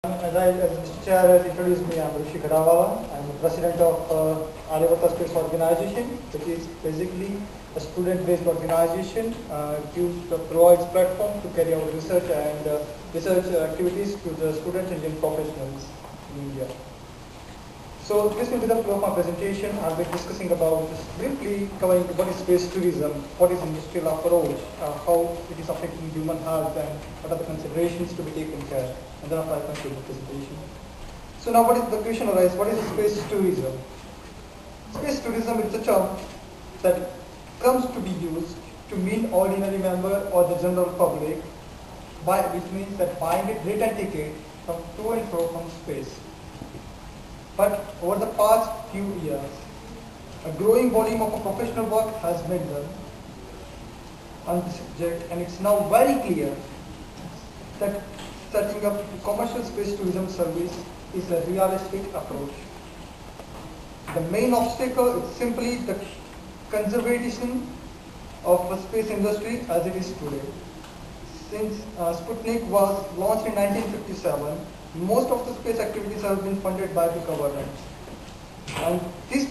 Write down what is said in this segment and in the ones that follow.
As Mr. Chair has introduced me, I'm Rishi Kadawala. I'm the president of Aryabhatta Space Organization, which is basically a student-based organization. Provides platform to carry out research and research activities to the students and young professionals in India. So this will be the flow of my presentation. I'll be discussing about, just briefly covering what is space tourism, what is industrial approach, how it is affecting human health, and what are the considerations to be taken care. And then after I conclude the presentation. So now what is the question arises, what is space tourism? Space tourism is a term that comes to be used to mean ordinary member or the general public, which means that buying a return ticket from to and fro from space. But over the past few years, a growing volume of professional work has been done on this subject, and it's now very clear that setting up commercial space tourism service is a realistic approach. The main obstacle is simply the conservation of the space industry as it is today. Since Sputnik was launched in 1957, most of the space activities have been funded by the government. And this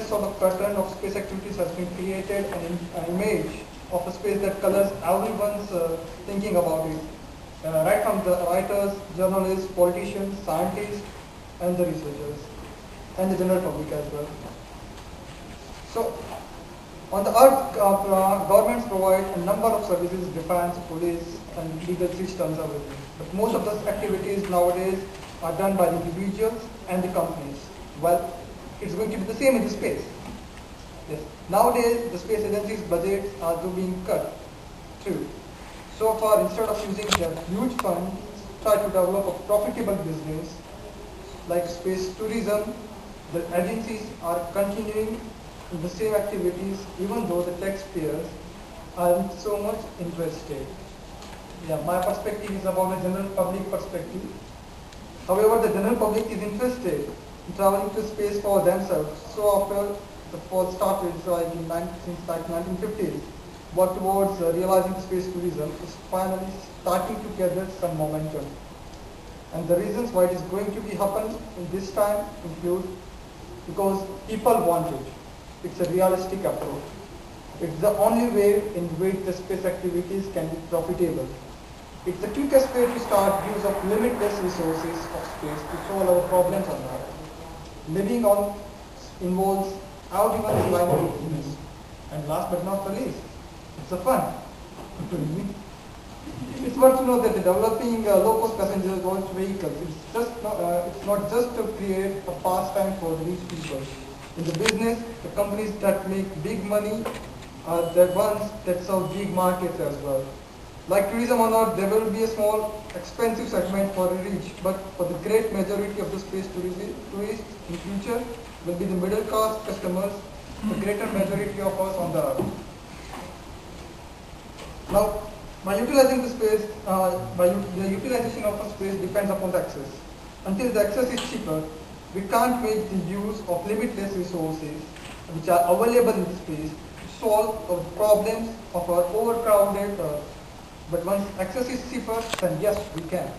sort of pattern of space activities has been created an image of a space that colors everyone's thinking about it. Right from the writers, journalists, politicians, scientists, and the researchers, and the general public as well. So, on the earth, governments provide a number of services, defense, police, and legal systems available. But most of those activities nowadays are done by the individuals and the companies. Well, it's going to be the same in the space. Yes. Nowadays, the space agencies' budgets are being cut too. So far, instead of using their huge funds, try to develop a profitable business like space tourism. The agencies are continuing in the same activities, even though the taxpayers aren't so much interested. Yeah, my perspective is about the general public perspective. However, the general public is interested in traveling to space for themselves. So after the fall started, since like 1950s, work towards realizing space tourism is finally starting to gather some momentum. And the reasons why it is going to be happen in this time include because people want it. It's a realistic approach. It's the only way in which the space activities can be profitable. It's the quickest way to start use of limitless resources of space to solve our problems on Earth. Living on involves everyone's line of business. And last but not the least, it's a fun. It's worth to know that the developing low-cost passenger launch vehicles, it's not just to create a pastime for rich people. In the business, the companies that make big money are the ones that serve big markets as well. Like tourism or not, there will be a small, expensive segment for the rich, but for the great majority of the space tourists in future will be the middle class customers, the greater majority of us on the earth. Now, by utilizing the space, the utilization of the space depends upon the access. Until the access is cheaper, we can't make the use of limitless resources which are available in the space to solve the problems of our overcrowded Earth. But once access is cheaper, then yes, we can.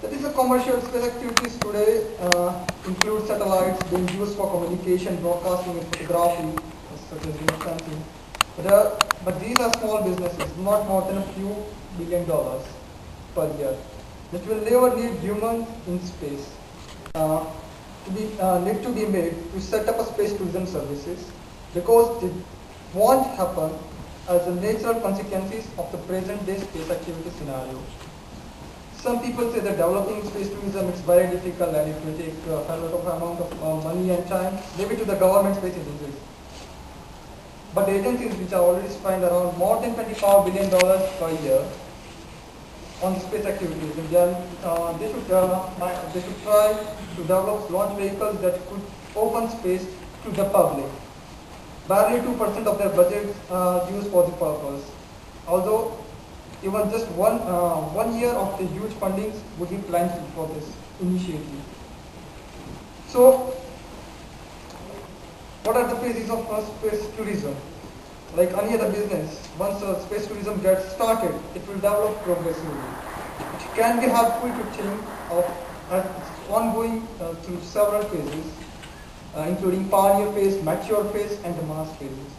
That is, the commercial space activities today include satellites being used for communication, broadcasting, and photography, such as remote sensing. But these are small businesses, not more than a few $billion per year, which will never need humans in space need to be made to set up a space tourism services, because it won't happen as the natural consequences of the present day space activity scenario. Some people say that developing space tourism is very difficult and it will take a lot of amount of money and time. Leave it to the government space agencies. But the agencies which are already spend around more than $25 billion per year on space activities, and then they should try to develop launch vehicles that could open space to the public. Barely 2% of their budget used for the purpose. Although even just one year of the huge fundings would be plenty for this initiative. So, what are the phases of space tourism? Like any other business, once space tourism gets started, it will develop progressively. can be helpful to change of ongoing through several phases, including pioneer phase, mature phase, and the mass phases.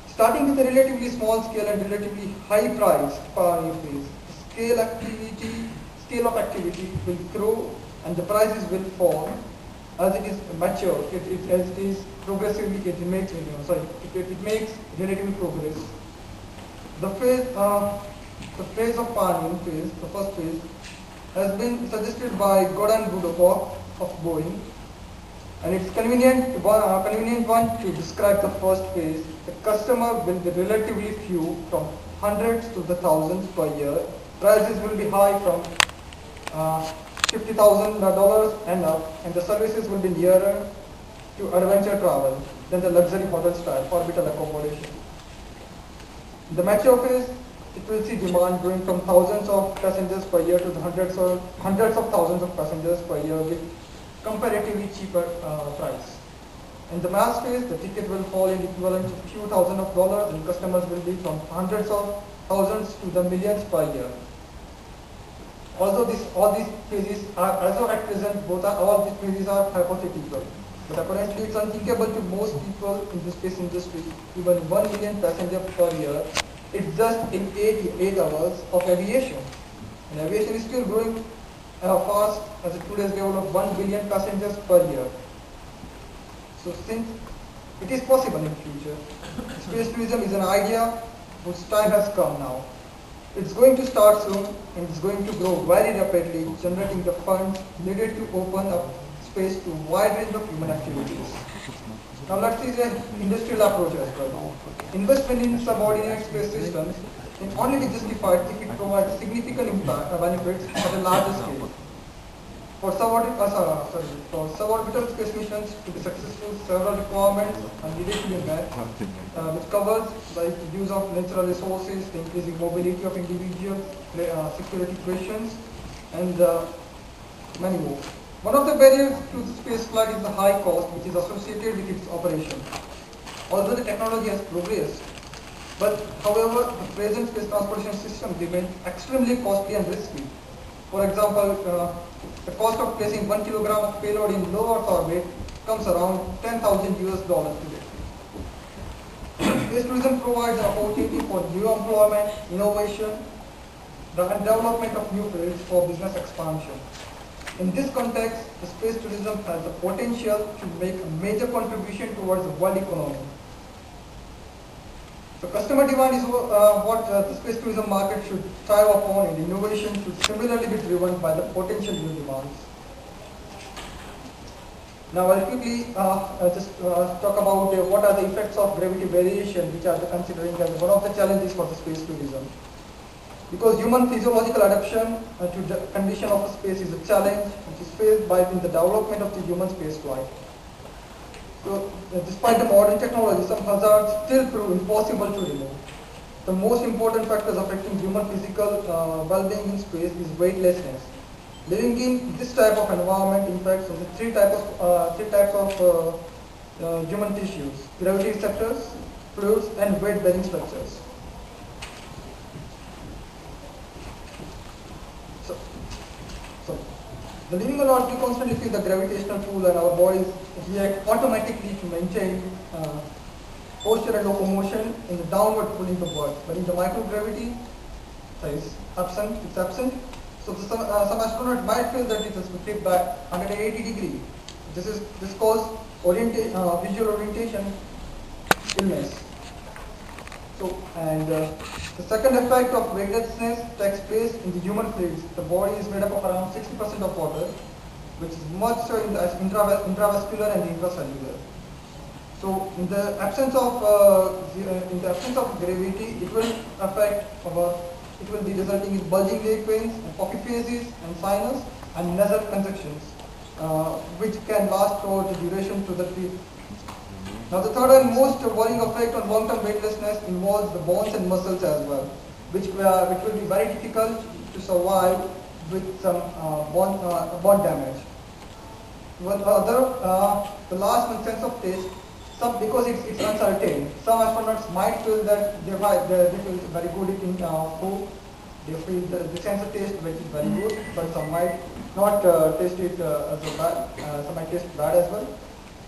Starting with a relatively small scale and relatively high price pioneer phase, scale of activity will grow and the prices will fall as it is mature. As it is progressively, it makes relative progress. The phase of pioneering phase, the first phase, has been suggested by Gordon Budokov of Boeing, and it's convenient one to describe the first phase. The customer will be relatively few, from hundreds to the thousands per year. Prices will be high from $50,000 and up, and the services will be nearer to adventure travel than the luxury hotel style orbital accommodation. In the mature phase, it will see demand growing from thousands of passengers per year to the hundreds of thousands of passengers per year with comparatively cheaper price. In the mass phase, the ticket will fall in equivalent to a few thousand of dollars, and customers will be from hundreds of thousands to the millions per year. Although all these phases are, as of at present, all these phases are hypothetical. But apparently it's unthinkable to most people in the space industry. Even 1 million passengers per year, it's just in 8 hours of aviation. And aviation is still growing fast as a today's level of 1 billion passengers per year. So since it is possible in the future, space tourism is an idea whose time has come now. It's going to start soon and it's going to grow very rapidly, generating the funds needed to open up space to a wide range of human activities. Now let's see the industrial approach as well. Investment in subordinate space systems can only be justified if it provides significant benefits at a larger scale. For suborbital space missions to be successful, several requirements are needed to be met, which covers the use of natural resources, the increasing mobility of individuals, security questions, and many more. One of the barriers to the space flight is the high cost which is associated with its operation. Although the technology has progressed, but however, the present space transportation system remains extremely costly and risky. For example, the cost of placing 1 kilogram of payload in low Earth orbit comes around $10,000 today. Space tourism provides an opportunity for new employment, innovation, and development of new fields for business expansion. In this context, the space tourism has the potential to make a major contribution towards the world economy. So customer demand is what the space tourism market should strive upon, and innovation should similarly be driven by the potential new demands. Now I'll quickly just talk about what are the effects of gravity variation, which are considering as one of the challenges for the space tourism. Because human physiological adaptation to the condition of space is a challenge which is faced by in the development of the human space flight. So, despite the modern technology, some hazards still prove impossible to remove. The most important factors affecting human physical well-being in space is weightlessness. Living in this type of environment impacts on the three types of human tissues: gravity receptors, fluids, and weight-bearing structures. So, the living on Earth, we constantly feel the gravitational pull, and our bodies react automatically to maintain posture and locomotion in the downward pulling of Earth. But in the microgravity, it's absent. So some astronauts might feel that it has been flipped back 180 degrees. This causes visual orientation illness. So, and the second effect of weightlessness takes place in the human fluids. The body is made up of around 60% of water, which is much so in the intravascular and intracellular. So, in the absence of gravity, it will affect it will be resulting in bulging leg pains, and polyphases, and sinus, and nasal congestions, which can last throughout the duration to the trip. Now, the third and most worrying effect on long-term weightlessness involves the bones and muscles as well, which will be very difficult to survive with some bone damage. The last one, sense of taste. Because it's uncertain, some astronauts might feel that they feel very good eating food, they feel the sensor taste which is very good, but some might not taste it as a bad, some might taste bad as well.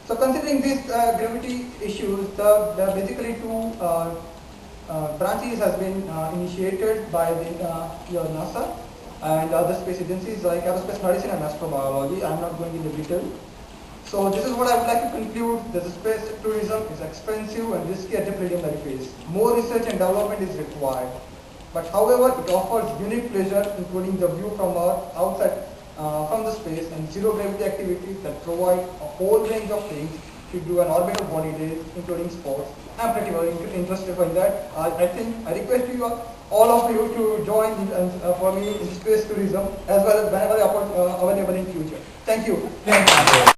So considering these gravity issues, there are basically two branches has been initiated by your NASA and other space agencies like aerospace medicine and astrobiology. I am not going into detail. So this is what I would like to conclude. The space tourism is expensive and risky at the preliminary phase. More research and development is required. But however, it offers unique pleasure, including the view from Earth outside from the space and zero gravity activities that provide a whole range of things to do an orbital body days, including sports. I'm pretty very interested in that. I think I request you all of you to join for me in space tourism as well as whenever available in future. Thank you.